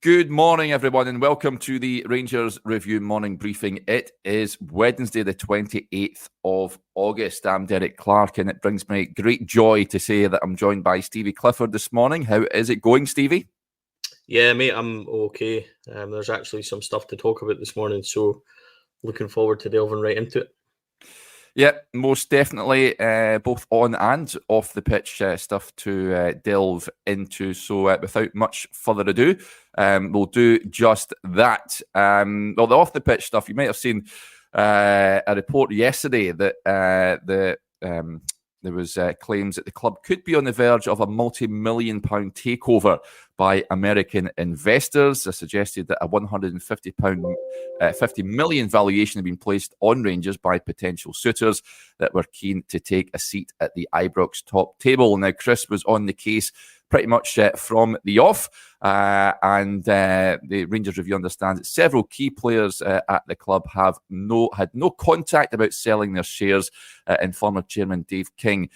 Good morning, everyone, and welcome to the Rangers Review Morning Briefing. It is Wednesday, the 28th of August. I'm Derek Clark, and it brings me great joy to say that I'm joined by Stevie Clifford this morning. How is it going, Stevie? Yeah, mate, I'm okay. There's actually some stuff to talk about this morning, so looking forward to delving right into it. Yeah, most definitely, both on and off the pitch stuff to delve into. So without much further ado, we'll do just that. Well, the off the pitch stuff, you might have seen a report yesterday that there was claims that the club could be on the verge of a multi-million-pound takeover by American investors. They suggested that a £150 million valuation had been placed on Rangers by potential suitors that were keen to take a seat at the Ibrox top table. Now, Chris was on the case pretty much from the off, and the Rangers Review understands that several key players at the club had no contact about selling their shares, and former chairman Dave King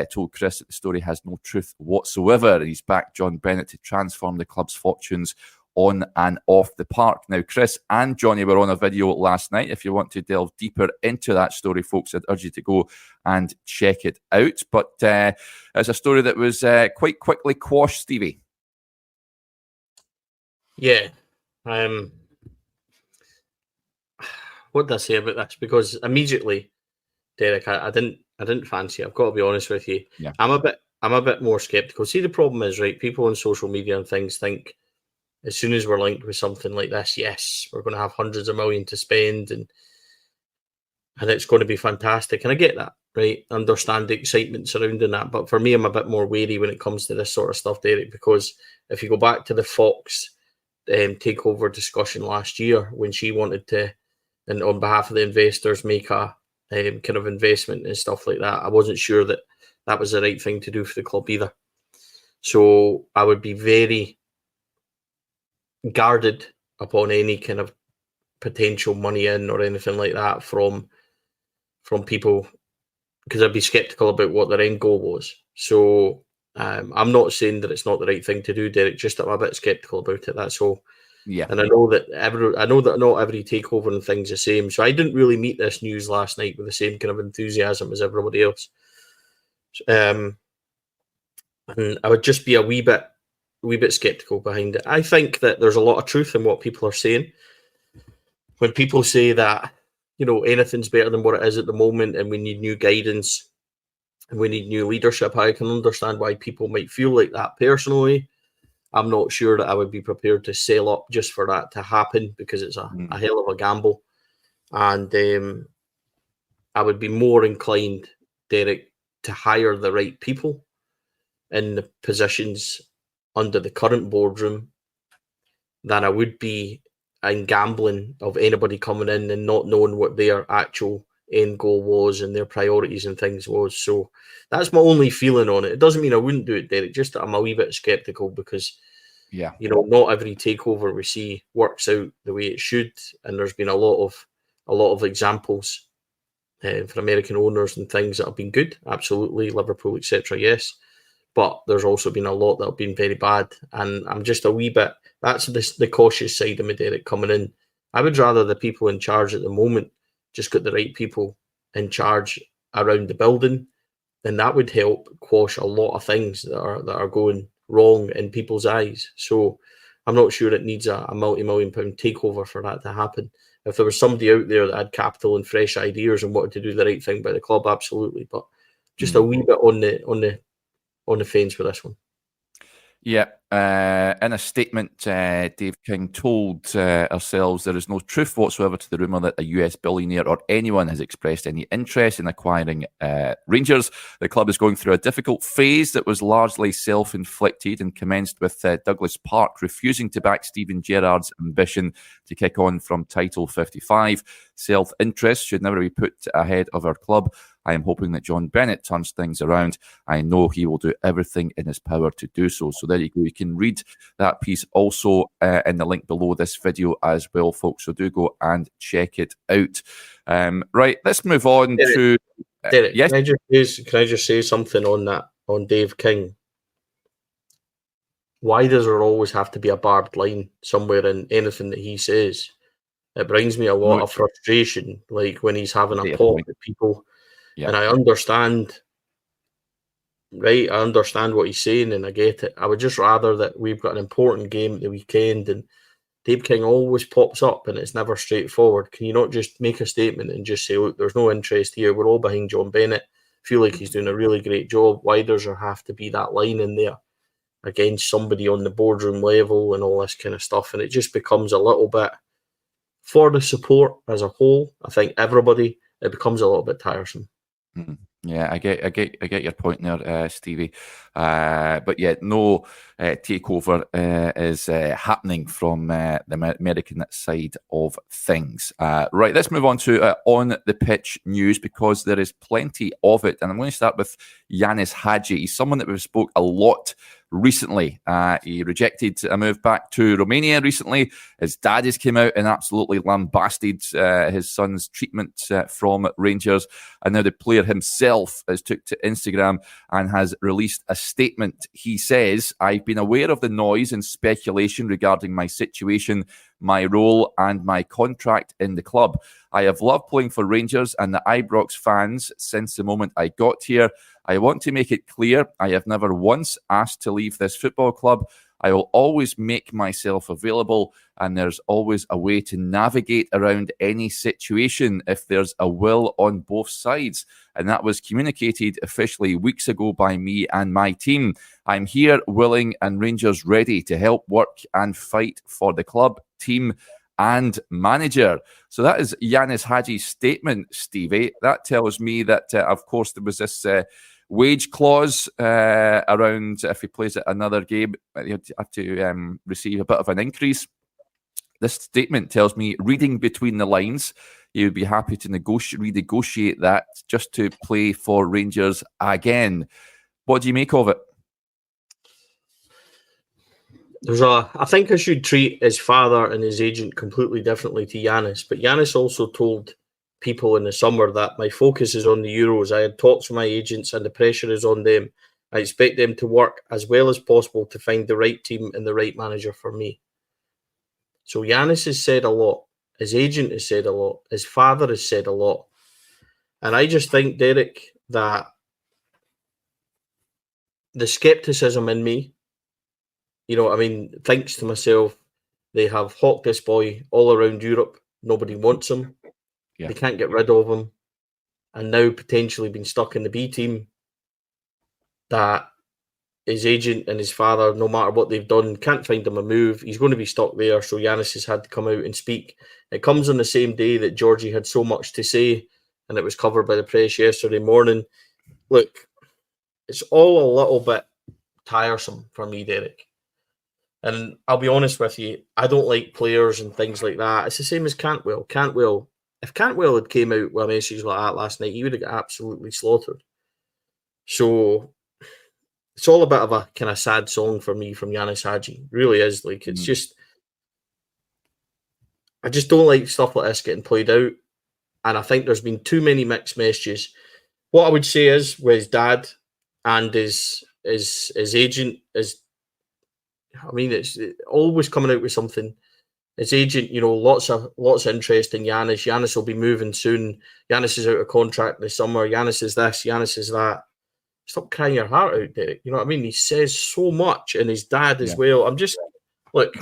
told Chris that the story has no truth whatsoever. He's backed John Bennett to transform the club's fortunes on and off the park. Now, Chris and Johnny were on a video last night. If you want to delve deeper into that story, folks, I'd urge you to go and check it out. But it's a story that was quite quickly quashed, Stevie. Yeah. What did I say about this? Because immediately, Derek, I didn't fancy it. I've got to be honest with you. Yeah. I'm a bit more skeptical. See, the problem is, right, people on social media and things think as soon as we're linked with something like this, yes, we're going to have hundreds of million to spend and it's going to be fantastic. And I get that, right? I understand the excitement surrounding that. But for me, I'm a bit more wary when it comes to this sort of stuff, Derek, because if you go back to the Fox takeover discussion last year, when she wanted to, and on behalf of the investors, make a kind of investment and stuff like that, I wasn't sure that that was the right thing to do for the club either. So I would be very guarded upon any kind of potential money in or anything like that from people, because I'd be skeptical about what their end goal was. So I'm not saying that it's not the right thing to do, Derek, just that I'm a bit skeptical about it, that's all. Yeah. And I know that not every takeover and thing's the same. So I didn't really meet this news last night with the same kind of enthusiasm as everybody else. And I would just be a wee bit skeptical behind it. I think that there's a lot of truth in what people are saying. When people say that, you know, anything's better than what it is at the moment and we need new guidance and we need new leadership, I can understand why people might feel like that. Personally, I'm not sure that I would be prepared to sell up just for that to happen, because it's a hell of a gamble. And I would be more inclined, Derek, to hire the right people in the positions under the current boardroom than I would be in gambling of anybody coming in and not knowing what their actual end goal was and their priorities and things was. So that's my only feeling on it. It doesn't mean I wouldn't do it, Derek, just that I'm a wee bit skeptical because, yeah, you know, not every takeover we see works out the way it should. And there's been a lot of examples for American owners and things that have been good. Absolutely. Liverpool, etc. Yes. But there's also been a lot that have been very bad. And I'm just a wee bit, that's the cautious side of me, Derek, coming in. I would rather the people in charge at the moment just got the right people in charge around the building, and that would help quash a lot of things that are going wrong in people's eyes. So I'm not sure it needs a multi-million-pound takeover for that to happen. If there was somebody out there that had capital and fresh ideas and wanted to do the right thing by the club, absolutely. But just a wee bit on the fence with this one. Yeah. In a statement, Dave King told ourselves there is no truth whatsoever to the rumour that a US billionaire or anyone has expressed any interest in acquiring Rangers. The club is going through a difficult phase that was largely self-inflicted and commenced with Douglas Park refusing to back Steven Gerrard's ambition to kick on from Title 55. Self-interest should never be put ahead of our club. I am hoping that John Bennett turns things around. I know he will do everything in his power to do so. So there you go. You can read that piece also in the link below this video as well, folks. So do go and check it out. Right, let's move on to... Derek, yes? Can I just say something on that, on Dave King? why does there always have to be a barred line somewhere in anything that he says? It brings me a lot of frustration, like when he's having a pop at people. Yeah. And I understand, right? I understand what he's saying and I get it. I would just rather that we've got an important game at the weekend and Dave King always pops up and it's never straightforward. Can you not just make a statement and just say, look, there's no interest here. We're all behind John Bennett. Feel like he's doing a really great job. Why does there have to be that line in there against somebody on the boardroom level and all this kind of stuff? And it just becomes a little bit, for the support as a whole, I think everybody, it becomes a little bit tiresome. Mm-hmm. Yeah, I get your point there, Stevie. But yeah, no takeover is happening from the American side of things. Right, let's move on to on the pitch news, because there is plenty of it, and I'm going to start with Jannis Haji. He's someone that we've spoke a lot recently. He rejected a move back to Romania recently. His dad has came out and absolutely lambasted his son's treatment from Rangers, and now the player himself has took to Instagram and has released a statement. He says, "I've been aware of the noise and speculation regarding my situation, my role and my contract in the club. I have loved playing for Rangers and the Ibrox fans since the moment I got here. I want to make it clear, I have never once asked to leave this football club. I will always make myself available, and there's always a way to navigate around any situation if there's a will on both sides." And that was communicated officially weeks ago by me and my team. I'm here, willing, and Rangers ready to help work and fight for the club, team, and manager. So that is Jannis Haji's statement, Stevie. That tells me that, of course, there was this wage clause around if he plays at another game, he'll have to receive a bit of an increase. This statement tells me, reading between the lines, he would be happy to renegotiate that just to play for Rangers again. What do you make of it? I think I should treat his father and his agent completely differently to Jannis, but Jannis also told people in the summer that my focus is on the Euros. I had talks with my agents and the pressure is on them. I expect them to work as well as possible to find the right team and the right manager for me. So Jannis has said a lot. His agent has said a lot. His father has said a lot. And I just think, Derek, that the scepticism in me, you know, I mean, thinks to myself, they have hawked this boy all around Europe. Nobody wants him. Yeah. They can't get rid of him. And now potentially been stuck in the B team, that his agent and his father, no matter what they've done, can't find him a move. He's going to be stuck there. So Jannis has had to come out and speak. It comes on the same day that Georgie had so much to say, and it was covered by the press yesterday morning. Look, it's all a little bit tiresome for me, Derek. And I'll be honest with you, I don't like players and things like that. It's the same as Cantwell. If Cantwell had came out with a message like that last night, he would have got absolutely slaughtered. So it's all a bit of a kind of sad song for me from Jannis Haji. It really is. Like, it's just, I just don't like stuff like this getting played out. And I think there's been too many mixed messages. What I would say is, with his dad and his agent, it's always coming out with something. His agent, you know, lots of interest in Jannis. Jannis will be moving soon. Jannis is out of contract this summer. Jannis is this. Jannis is that. Stop crying your heart out, Derek. You know what I mean? He says so much, and his dad as well. I'm just, look,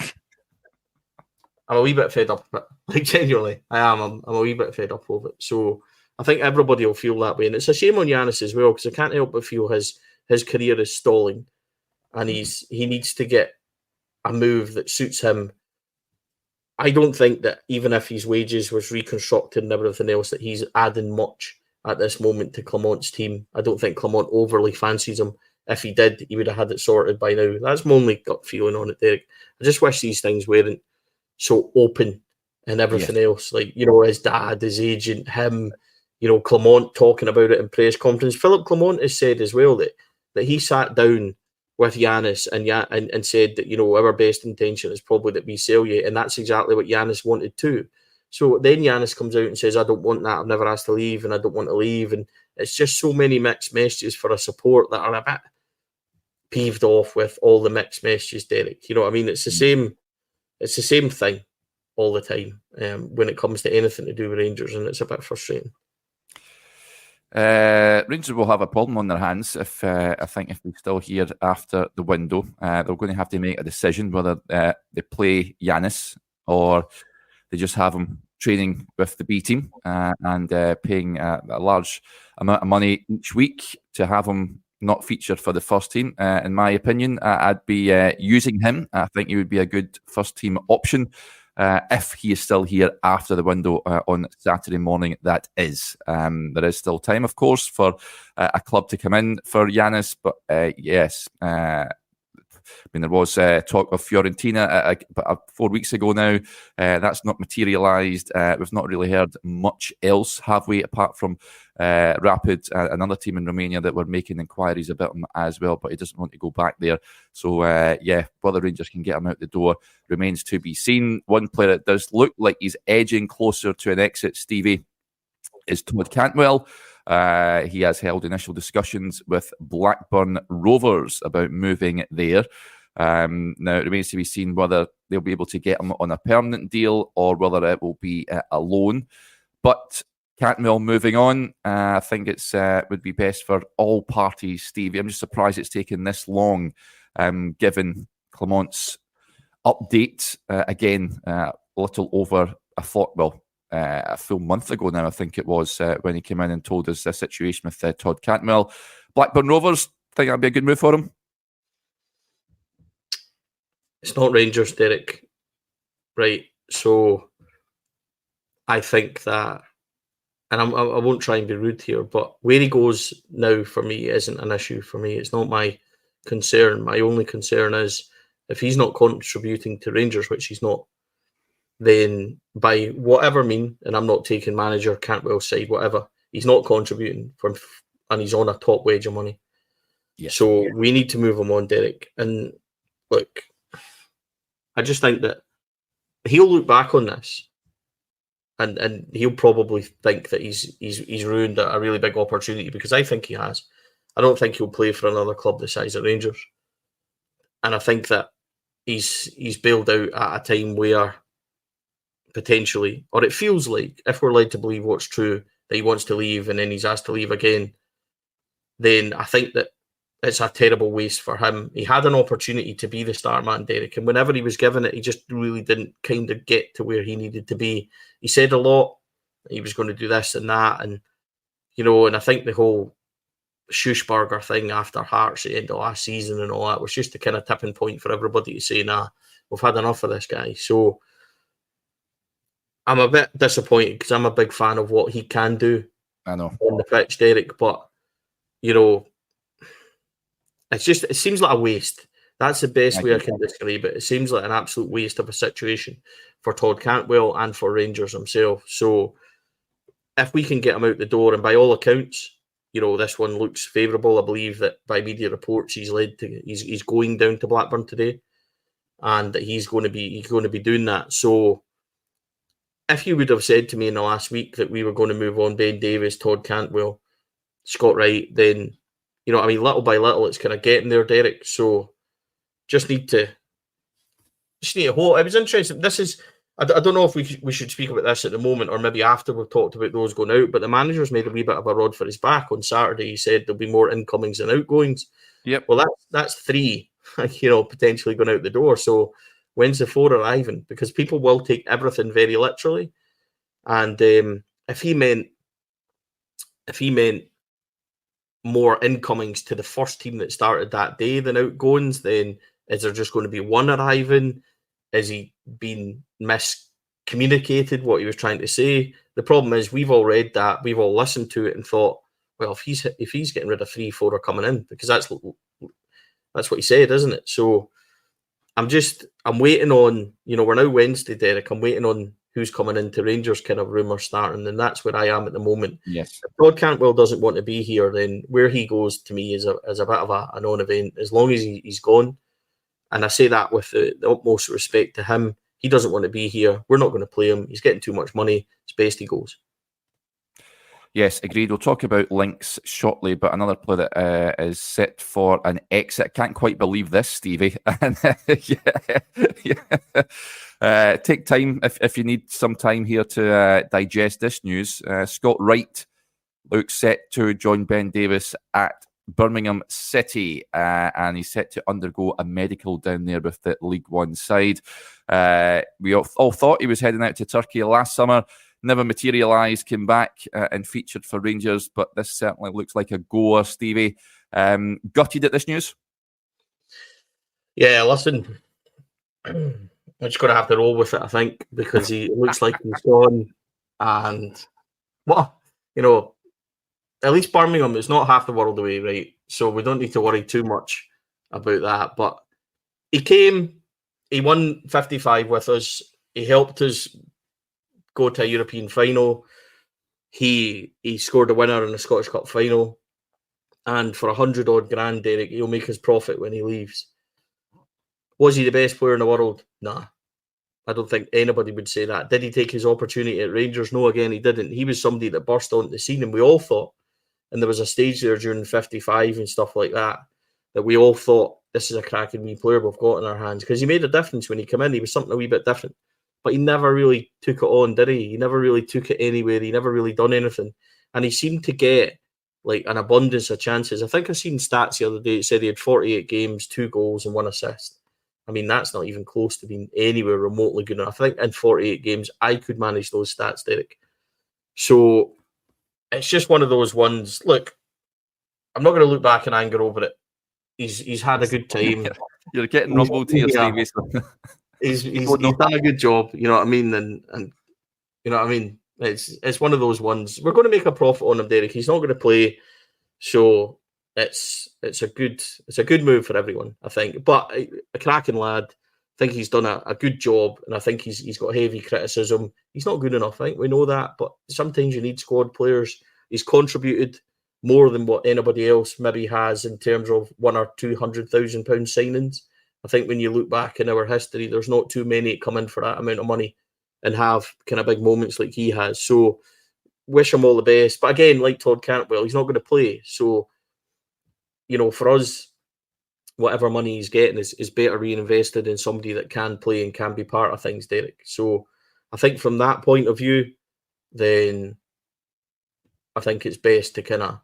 I'm a wee bit fed up of it. Like, genuinely, I am. I'm a wee bit fed up of it. So I think everybody will feel that way. And it's a shame on Jannis as well, because I can't help but feel his career is stalling, and he needs to get a move that suits him. I don't think that even if his wages was reconstructed and everything else, that he's adding much at this moment to Clement's team. I don't think Clement overly fancies him. If he did, he would have had it sorted by now. That's my only gut feeling on it, Derek. I just wish these things weren't so open and everything else. Like, you know, his dad, his agent, him, you know, Clement talking about it in press conference. Philip Clement has said as well that he sat down with Jannis and said that, you know, our best intention is probably that we sell you. And that's exactly what Jannis wanted too. So then Jannis comes out and says, I don't want that. I've never asked to leave and I don't want to leave. And it's just so many mixed messages for a support that are a bit peeved off with all the mixed messages, Derek. You know what I mean? It's the same. It's the same thing all the time when it comes to anything to do with Rangers, and it's a bit frustrating. Rangers will have a problem on their hands if I think if they're still here after the window. They're going to have to make a decision whether they play Jannis or they just have him training with the B team and paying a large amount of money each week to have him not featured for the first team. In my opinion, I'd be using him. I think he would be a good first team option. If he is still here after the window on Saturday morning, that is. There is still time, of course, for a club to come in for Jannis, but yes. I mean, there was talk of Fiorentina 4 weeks ago now. That's not materialised. We've not really heard much else, have we, apart from Rapid, another team in Romania that were making inquiries about him as well, but he doesn't want to go back there. So, yeah, whether Rangers can get him out the door remains to be seen. One player that does look like he's edging closer to an exit, Stevie, is Todd Cantwell. He has held initial discussions with Blackburn Rovers about moving there. Now, it remains to be seen whether they'll be able to get him on a permanent deal or whether it will be a loan. But Cantwell moving on, I think it's would be best for all parties, Stevie. I'm just surprised it's taken this long, given Clement's update. Again, a little over, a full month ago now, I think it was, when he came in and told us the situation with Todd Cantwell. Blackburn Rovers, think that'd be a good move for him? It's not Rangers, Derek. Right. So I think that, and I won't try and be rude here, but where he goes now for me isn't an issue for me. It's not my concern. My only concern is if he's not contributing to Rangers, which he's not, then by whatever mean, and I'm not taking manager, Cantwell's side, whatever, he's not contributing and he's on a top wage of money. Yes. So we need to move him on, Derek. And look, I just think that he'll look back on this and he'll probably think that he's ruined a really big opportunity, because I think he has. I don't think he'll play for another club the size of Rangers. And I think that he's bailed out at a time where potentially, or it feels like, if we're led to believe what's true, that he wants to leave and then he's asked to leave again, then I think that it's a terrible waste for him. He had an opportunity to be the star man, Derek, and whenever he was given it, he just really didn't kind of get to where he needed to be. He said a lot. He was going to do this and that, and and I think the whole Schussberger thing after Hearts at the end of last season and all that was just a kind of tipping point for everybody to say, nah, we've had enough of this guy. So I'm a bit disappointed because I'm a big fan of what he can do. I know on the pitch, Derek, but it seems like a waste. That's the best way I can describe it. It seems like an absolute waste of a situation for Todd Cantwell and for Rangers himself. So if we can get him out the door, and by all accounts, this one looks favourable. I believe that by media reports, he's going down to Blackburn today, and that he's going to be doing that. So if you would have said to me in the last week that we were going to move on Ben Davies, Todd Cantwell, Scott Wright, then little by little, it's kind of getting there, Derek. So just need to hold. It was interesting. This is, I don't know if we should speak about this at the moment or maybe after we've talked about those going out, but the manager's made a wee bit of a rod for his back. On Saturday, he said there'll be more incomings than outgoings. Yep. Well, that's 3, potentially going out the door. So when's the 4 arriving? Because people will take everything very literally. And if he meant more incomings to the first team that started that day than outgoings, then is there just going to be one arriving? Is he being miscommunicated what he was trying to say? The problem is we've all read that, we've all listened to it and thought, well, if he's getting rid of 3, 4 are coming in, because that's what he said, isn't it? So I'm waiting on, we're now Wednesday, Derek. I'm waiting on who's coming into Rangers kind of rumour starting, and that's where I am at the moment. Yes. If Todd Cantwell doesn't want to be here, then where he goes to me is a bit of a non-event, as long as he's gone. And I say that with the utmost respect to him. He doesn't want to be here. We're not going to play him. He's getting too much money. It's best he goes. Yes, agreed. We'll talk about links shortly, but another player that is set for an exit. I can't quite believe this, Stevie. Take time if you need some time here to digest this news. Scott Wright looks set to join Ben Davies at Birmingham City, and he's set to undergo a medical down there with the League One side. We all thought he was heading out to Turkey last summer. Never materialised, came back and featured for Rangers, but this certainly looks like a goer, Stevie. Gutted at this news? Yeah, listen, I'm just going to have to roll with it, I think, because he looks like he's gone. And, well, at least Birmingham is not half the world away, right? So we don't need to worry too much about that. But he came, he won 55 with us. He helped us go to a European final. He scored a winner in the Scottish Cup final. And for 100 odd grand, Derek, he'll make his profit when he leaves. Was he the best player in the world? Nah. I don't think anybody would say that. Did he take his opportunity at Rangers? No, again, he didn't. He was somebody that burst onto the scene, and we all thought, and there was a stage there during 55 and stuff like that, that we all thought, this is a cracking wee player we've got in our hands. Because he made a difference when he came in. He was something a wee bit different. But he never really took it on, did he? He never really took it anywhere. He never really done anything. And he seemed to get like an abundance of chances. I think I seen stats the other day. It said he had 48 games, 2 goals and 1 assist. I mean, that's not even close to being anywhere remotely good enough. I think in 48 games, I could manage those stats, Derek. So it's just one of those ones. Look, I'm not going to look back in anger over it. He's had a good time. You're getting rumbled here, Stevie. He's done a good job, you know what I mean? And you know what I mean? It's one of those ones. We're going to make a profit on him, Derek. He's not going to play, so it's a good move for everyone, I think. But a cracking lad. I think he's done a good job, and I think he's got heavy criticism. He's not good enough, I think we know that. But sometimes you need squad players. He's contributed more than what anybody else maybe has in terms of £100,000 or £200,000 signings. I think when you look back in our history, there's not too many come in for that amount of money and have kind of big moments like he has. So wish him all the best. But again, like Todd Cantwell, he's not going to play. So, for us, whatever money he's getting is better reinvested in somebody that can play and can be part of things, Derek. So I think from that point of view, then I think it's best to kind of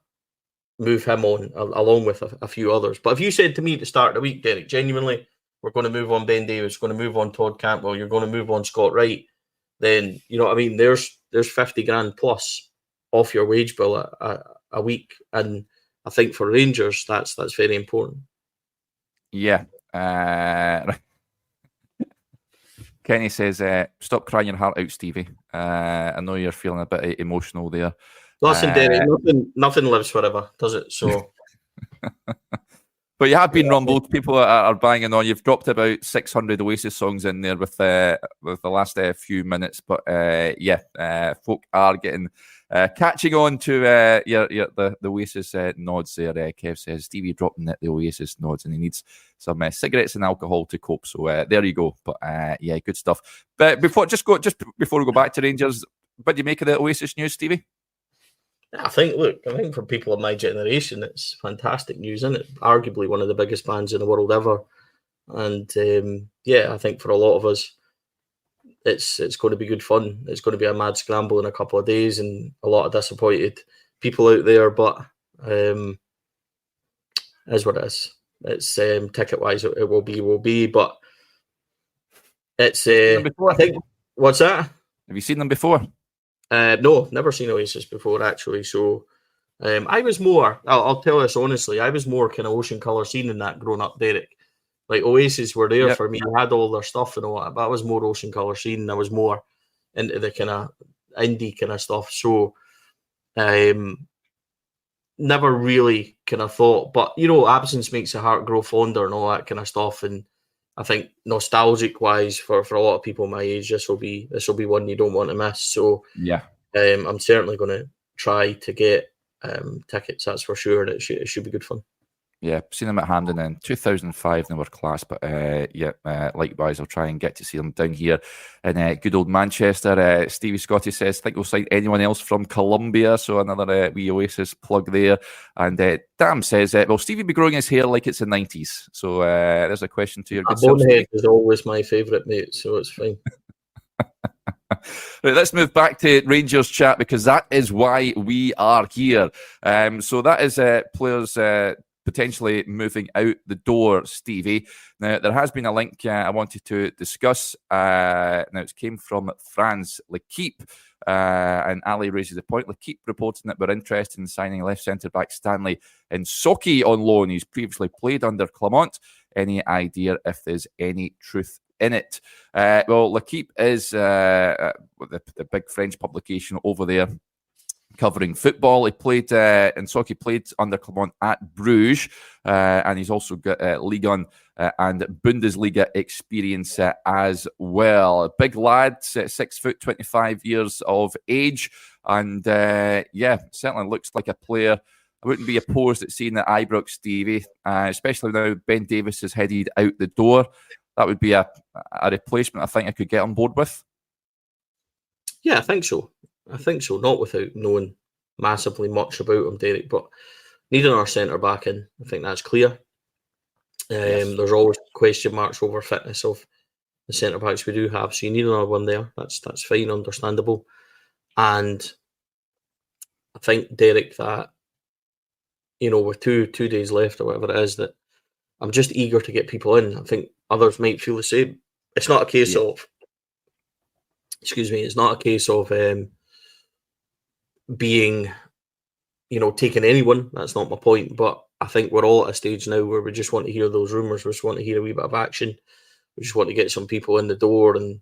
move him on along with a few others. But if you said to me at the start of the week, Derek, genuinely, we're going to move on Ben Davies, going to move on Todd Cantwell, you're going to move on Scott Wright, then, you know what I mean, there's 50 grand plus off your wage bill a week. And I think for Rangers, that's very important. Yeah. Kenny says, stop crying your heart out, Stevie. I know you're feeling a bit emotional there. Listen, Derek, nothing lives forever, does it? So, but you have been rumbled. People are banging on. You've dropped about 600 Oasis songs in there with the last few minutes. But folk are getting catching on to the Oasis nods there. Kev says Stevie dropping the Oasis nods, and he needs some cigarettes and alcohol to cope. So there you go. But good stuff. But before we go back to Rangers, what do you make of the Oasis news, Stevie? I think for people of my generation, it's fantastic news, isn't it? Arguably one of the biggest bands in the world ever. And I think for a lot of us, it's going to be good fun. It's going to be a mad scramble in a couple of days and a lot of disappointed people out there. But as what it is. It's ticket-wise, it will be. But it's I think, what's that? Have you seen them before? No, never seen Oasis before, actually. So I was more, I'll tell us honestly, I was more kind of Ocean Colour Scene than that growing up, Derek. Like Oasis were there for me. I had all their stuff and all that, but I was more Ocean Colour Scene. I was more into the kind of indie kind of stuff. So never really kind of thought, but absence makes the heart grow fonder and all that kind of stuff. And I think nostalgic wise for a lot of people my age, this will be one you don't want to miss. So I'm certainly going to try to get tickets, that's for sure, and it should be good fun. Yeah, seen them at Hampden in 2005. They were class, but likewise, I'll try and get to see them down here in good old Manchester. Stevie Scotty says, think we'll sign anyone else from Colombia, so another wee Oasis plug there. And Dam says, well, Stevie be growing his hair like it's the 90s. So there's a question to your good self, Bonehead is always my favourite, mate, so it's fine. Right, let's move back to Rangers chat, because that is why we are here. So that is players potentially moving out the door, Stevie. Now, there has been a link I wanted to discuss. Now, it came from Franz L'Equipe, and Ali raises the point. L'Equipe reporting that we're interested in signing left centre-back Stanley Nsoki on loan. He's previously played under Clement. Any idea if there's any truth in it? Well, L'Equipe is the big French publication over there covering football. He played, Nsoki played under Clement at Bruges, and he's also got Ligue 1 and Bundesliga experience as well. A big lad, 6 foot, 25 years of age, and certainly looks like a player I wouldn't be opposed at seeing at Ibrox, Stevie, especially now Ben Davies is headed out the door. That would be a replacement I think I could get on board with. Yeah, I think so. Not without knowing massively much about him, Derek, but needing our centre back in, I think that's clear. Yes. There's always question marks over fitness of the centre backs we do have, so you need another one there. That's fine, understandable. And I think, Derek, that with two days left or whatever it is, that I'm just eager to get people in. I think others might feel the same. It's not a case of, it's not a case of being, taking anyone. That's not my point. But I think we're all at a stage now where we just want to hear those rumours. We just want to hear a wee bit of action. We just want to get some people in the door and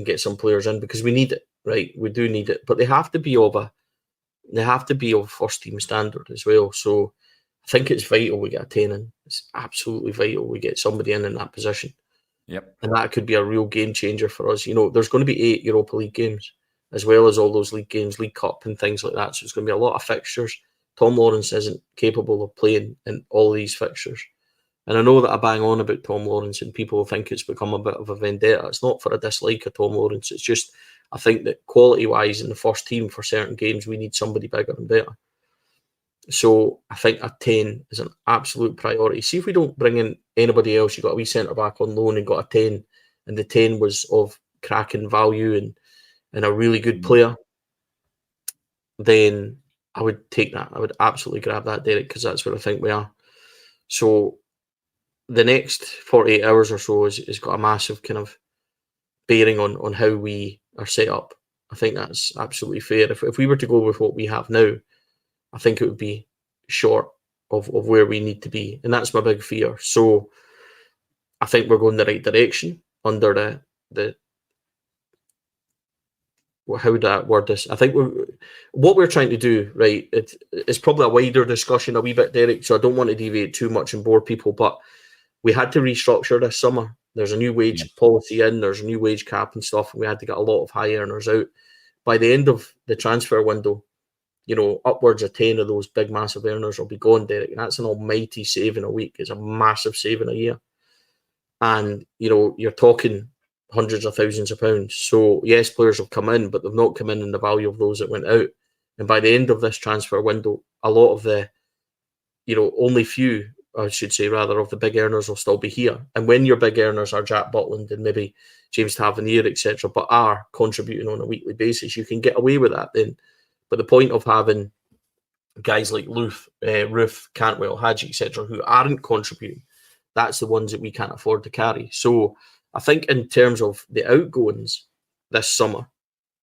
get some players in, because we need it, right? We do need it, but they have to be of first team standard as well. So I think it's vital we get a 10 in. It's absolutely vital we get somebody in that position. Yep. And that could be a real game changer for us. There's going to be 8 Europa League games, as well as all those league games, League Cup and things like that. So it's going to be a lot of fixtures. Tom Lawrence isn't capable of playing in all these fixtures. And I know that I bang on about Tom Lawrence and people think it's become a bit of a vendetta. It's not for a dislike of Tom Lawrence. It's just, I think that quality-wise in the first team for certain games, we need somebody bigger and better. So I think a 10 is an absolute priority. See if we don't bring in anybody else. You got a wee centre-back on loan and got a 10, and the 10 was of cracking value and a really good player, then I would take that. I would absolutely grab that, Derek, because that's where I think we are. So the next 48 hours or so has got a massive kind of bearing on how we are set up. I think that's absolutely fair. If we were to go with what we have now, I think it would be short of where we need to be. And that's my big fear. So I think we're going the right direction under the how would that word this? I think what we're trying to do, right, it's probably a wider discussion a wee bit, Derek, so I don't want to deviate too much and bore people, but we had to restructure this summer. There's a new wage policy in, there's a new wage cap and stuff, and we had to get a lot of high earners out. By the end of the transfer window, upwards of 10 of those big, massive earners will be gone, Derek, and that's an almighty saving a week. It's a massive saving a year. And, you're talking hundreds of thousands of pounds. So, yes, players have come in, but they've not come in the value of those that went out. And by the end of this transfer window, a lot of the, only few, I should say, rather, of the big earners will still be here. And when your big earners are Jack Butland and maybe James Tavernier, etc., but are contributing on a weekly basis, you can get away with that then. But the point of having guys like Roof, Cantwell, Hagi, etc., who aren't contributing, that's the ones that we can't afford to carry. So I think in terms of the outgoings this summer,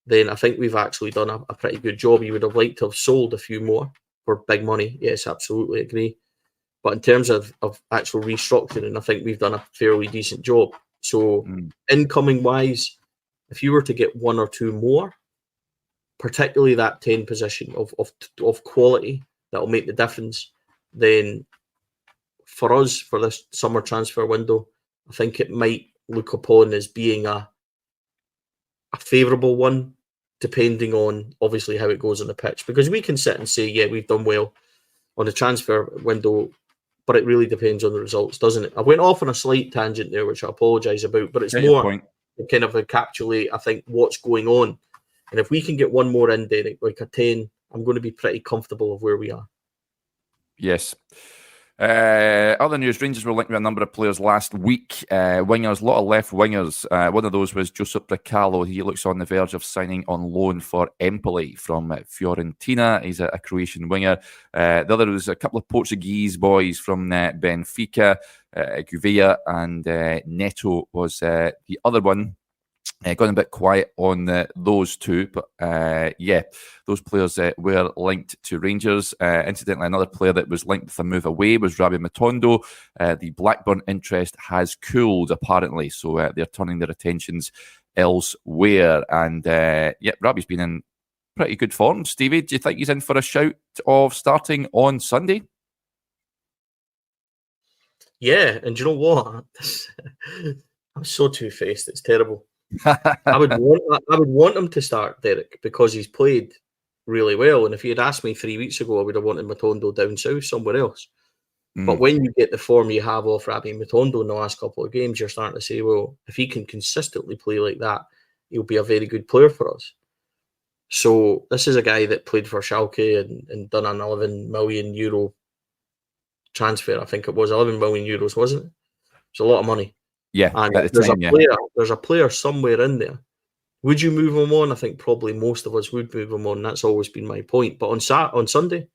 then I think we've actually done a pretty good job. You would have liked to have sold a few more for big money. Yes, absolutely agree. But in terms of actual restructuring, I think we've done a fairly decent job. So incoming-wise, if you were to get one or two more, particularly that 10 position of quality that will make the difference, then for us, for this summer transfer window, I think it might look upon as being a favourable one, depending on obviously how it goes on the pitch. Because we can sit and say, yeah, we've done well on the transfer window, but it really depends on the results, doesn't it? I went off on a slight tangent there, which I apologise about, but it's more to kind of encapsulate, I think, what's going on. And if we can get one more in, Derek, like a 10, I'm going to be pretty comfortable of where we are. Yes. Other news, Rangers were linked with a number of players last week. Wingers, a lot of left wingers. One of those was Josep Bricalo. He looks on the verge of signing on loan for Empoli from Fiorentina. He's a Croatian winger. The other was a couple of Portuguese boys from Benfica, Gouveia and Neto was the other one. Gone a bit quiet on those two, but those players were linked to Rangers. Incidentally, another player that was linked with a move away was Rabbi Matondo. The Blackburn interest has cooled, apparently, so they're turning their attentions elsewhere. And Rabbi's been in pretty good form. Stevie, do you think he's in for a shout of starting on Sunday? Yeah, and do you know what? I'm so two-faced, it's terrible. I would want him to start, Derek, because he's played really well. And if you had asked me 3 weeks ago, I would have wanted Matondo down south somewhere else. But when you get the form you have off Rabbi Matondo in the last couple of games, you're starting to say, well, if he can consistently play like that, he'll be a very good player for us. So this is a guy that played for Schalke and done an €11 million transfer. I think it was €11 million, wasn't it? It's a lot of money. Yeah, and there's a player somewhere in there. Would you move him on? I think probably most of us would move him on. That's always been my point. But on Sunday,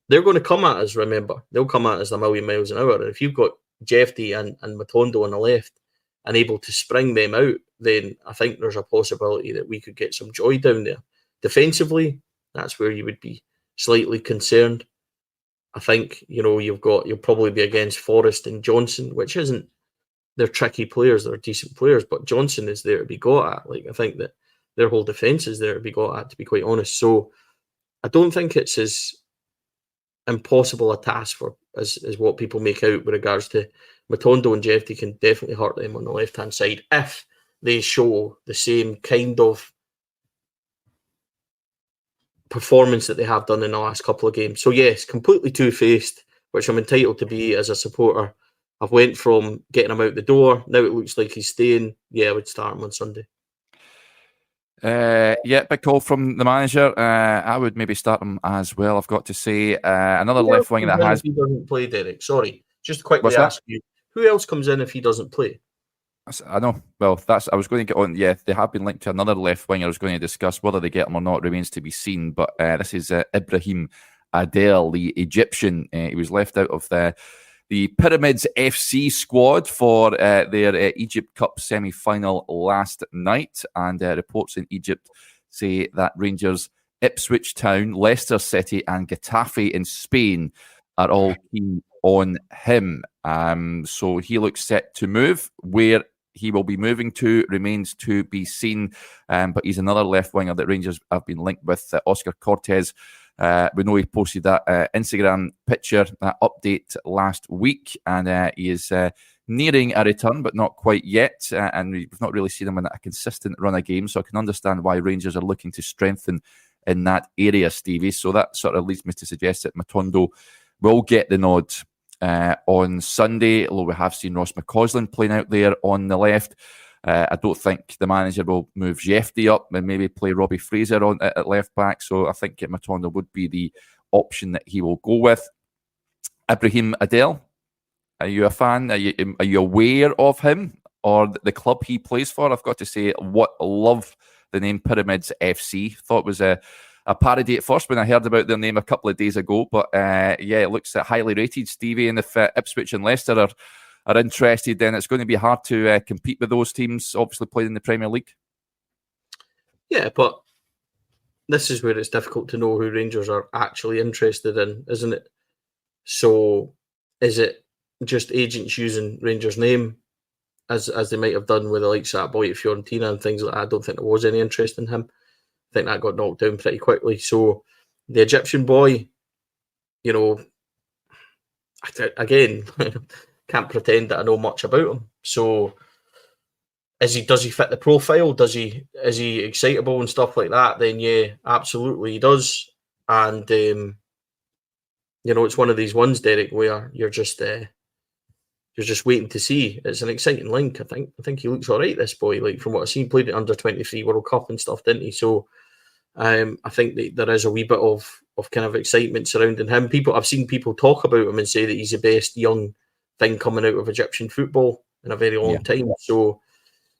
they're going to come at us, remember. They'll come at us a million miles an hour. And if you've got Jeffy and Matondo on the left and able to spring them out, then I think there's a possibility that we could get some joy down there. Defensively, that's where you would be slightly concerned. I think, you'll probably be against Forrest and Johnson, which isn't, they're tricky players, they're decent players, but Johnson is there to be got at. Like, I think that their whole defence is there to be got at, to be quite honest. So I don't think it's as impossible a task as what people make out with regards to Matondo and Jeffy. Can definitely hurt them on the left-hand side if they show the same kind of performance that they have done in the last couple of games. So yes, completely two-faced, which I'm entitled to be as a supporter. I've went from getting him out the door. Now it looks like he's staying. Yeah, I would start him on Sunday. Big call from the manager. I would maybe start him as well, I've got to say. Another left wing that has... If he doesn't play, Derek. Sorry. Just quickly ask you, who else comes in if he doesn't play? I know. Well, I was going to get on. Yeah, they have been linked to another left winger I was going to discuss. Whether they get him or not remains to be seen. But this is Ibrahim Adel, the Egyptian. He was left out of the Pyramids FC squad for their Egypt Cup semi-final last night. And reports in Egypt say that Rangers, Ipswich Town, Leicester City and Getafe in Spain are all keen on him. So he looks set to move. Where he will be moving to remains to be seen. But he's another left winger that Rangers have been linked with, Oscar Cortez. We know he posted that Instagram picture, that update last week, and he is nearing a return, but not quite yet. And we've not really seen him in a consistent run of games, so I can understand why Rangers are looking to strengthen in that area, Stevie. So that sort of leads me to suggest that Matondo will get the nod on Sunday, although we have seen Ross McCausland playing out there on the left. I don't think the manager will move Jeffy up and maybe play Robbie Fraser on at left back. So I think Matondo would be the option that he will go with. Ibrahim Adel, are you a fan? Are you aware of him or the club he plays for? I've got to say, love the name Pyramids FC. Thought it was a parody at first when I heard about their name a couple of days ago. But it looks highly rated, Stevie. And if Ipswich and Leicester are interested, then it's going to be hard to compete with those teams, obviously playing in the Premier League. Yeah, but this is where it's difficult to know who Rangers are actually interested in, isn't it? So is it just agents using Rangers' name as they might have done with the likes of that boy at Fiorentina and things like that? I don't think there was any interest in him. I think that got knocked down pretty quickly. So the Egyptian boy, again, can't pretend that I know much about him. So does he fit the profile? Is he excitable and stuff like that? Then yeah, absolutely he does. And it's one of these ones, Derek, where you're just waiting to see. It's an exciting link. I think he looks all right, this boy. Like, from what I've seen, played at under-23 World Cup and stuff, didn't he? So I think that there is a wee bit of kind of excitement surrounding him. I've seen people talk about him and say that he's the best young thing coming out of Egyptian football in a very long time. So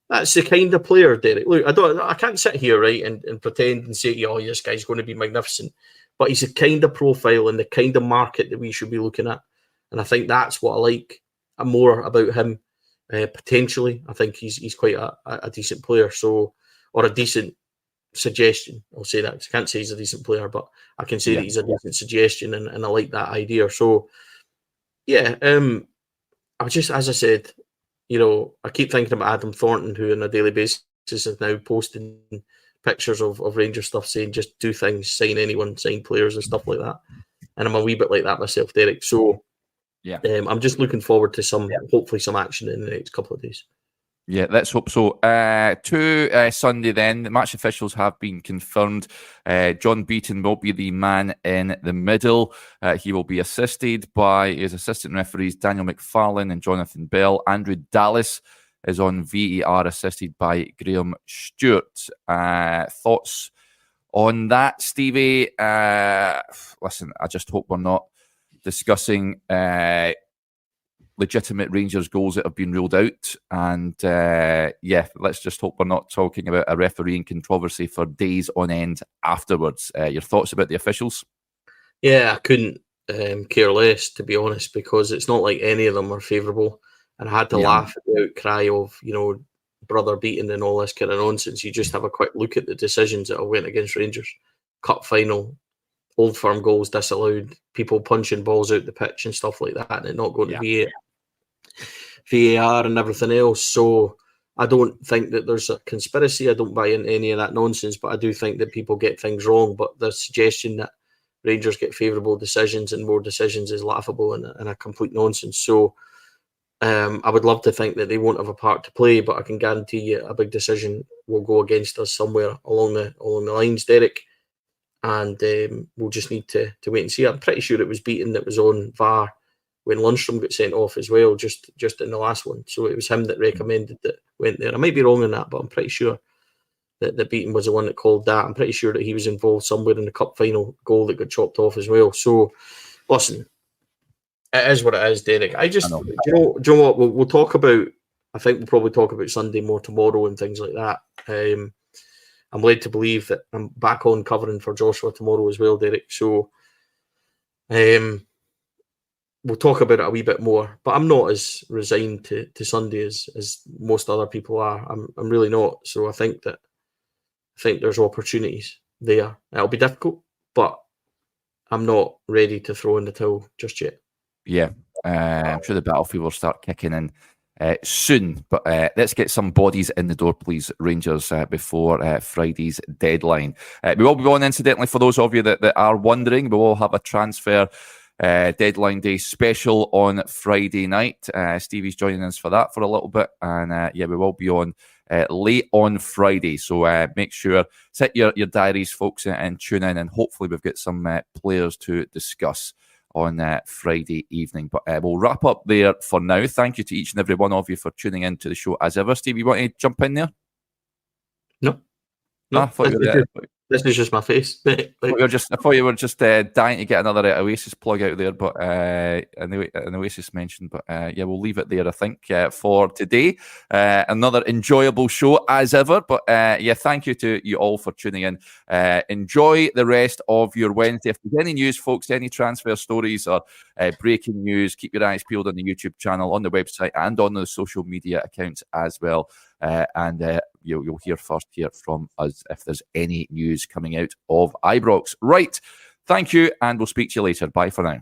that's the kind of player, Derek. Look, I can't sit here, right, and pretend and say, oh, this guy's going to be magnificent. But he's the kind of profile and the kind of market that we should be looking at. And I think that's what I like more about him, potentially. I think he's quite a decent player, or a decent suggestion. I'll say that. I can't say he's a decent player, but I can say that he's a decent suggestion, and I like that idea. So, yeah, I just, as I said, I keep thinking about Adam Thornton, who on a daily basis is now posting pictures of Rangers stuff, saying just do things, sign anyone, sign players and stuff like that. And I'm a wee bit like that myself, Derek. So, I'm just looking forward to hopefully some action in the next couple of days. Yeah, let's hope so. To Sunday then, the match officials have been confirmed. John Beaton will be the man in the middle. He will be assisted by his assistant referees, Daniel McFarlane and Jonathan Bell. Andrew Dallas is on VAR, assisted by Graham Stewart. Thoughts on that, Stevie? Listen, I just hope we're not discussing legitimate Rangers goals that have been ruled out. And let's just hope we're not talking about a refereeing controversy for days on end afterwards. Your thoughts about the officials? Yeah, I couldn't care less, to be honest, because it's not like any of them are favourable. And I had to laugh at the outcry of, brother beaten and all this kind of nonsense. You just have a quick look at the decisions that went against Rangers. Cup final, Old Firm goals disallowed, people punching balls out the pitch and stuff like that, and it not going to VAR and everything else. So I don't think that there's a conspiracy. I don't buy into any of that nonsense, but I do think that people get things wrong. But the suggestion that Rangers get favourable decisions and more decisions is laughable and a complete nonsense. So I would love to think that they won't have a part to play, but I can guarantee you a big decision will go against us somewhere along the lines, Derek. And we'll just need to wait and see. I'm pretty sure it was Beaton that was on VAR when Lundstrom got sent off as well, just in the last one. So it was him that recommended that went there. I might be wrong on that, but I'm pretty sure that Beaton was the one that called that. I'm pretty sure that he was involved somewhere in the cup final goal that got chopped off as well. So, listen, it is what it is, Derek. Do you know what? We'll talk about, I think we'll probably talk about Sunday more tomorrow and things like that. I'm led to believe that I'm back on covering for Joshua tomorrow as well, Derek. So we'll talk about it a wee bit more. But I'm not as resigned to Sunday as most other people are. I'm really not. So I think there's opportunities there. It'll be difficult, but I'm not ready to throw in the towel just yet. Yeah, I'm sure the battlefield will start kicking in soon, but let's get some bodies in the door, please, Rangers, before Friday's deadline. We will be on, incidentally, for those of you that are wondering, we will have a transfer deadline day special on Friday night. Stevie's joining us for that for a little bit, and we will be on late on Friday, so make sure, set your diaries, folks, and tune in, and hopefully we've got some players to discuss on Friday evening. But we'll wrap up there for now. Thank you to each and every one of you for tuning in to the show as ever. Steve, you want to jump in there? No. This is just my face. I thought you were just dying to get another Oasis plug out there, but an Oasis mention. But we'll leave it there, I think, for today. Another enjoyable show as ever. But thank you to you all for tuning in. Enjoy the rest of your Wednesday. If there's any news, folks, any transfer stories or breaking news, keep your eyes peeled on the YouTube channel, on the website, and on the social media accounts as well. You'll hear first here from us if there's any news coming out of Ibrox. Right. Thank you, and we'll speak to you later. Bye for now.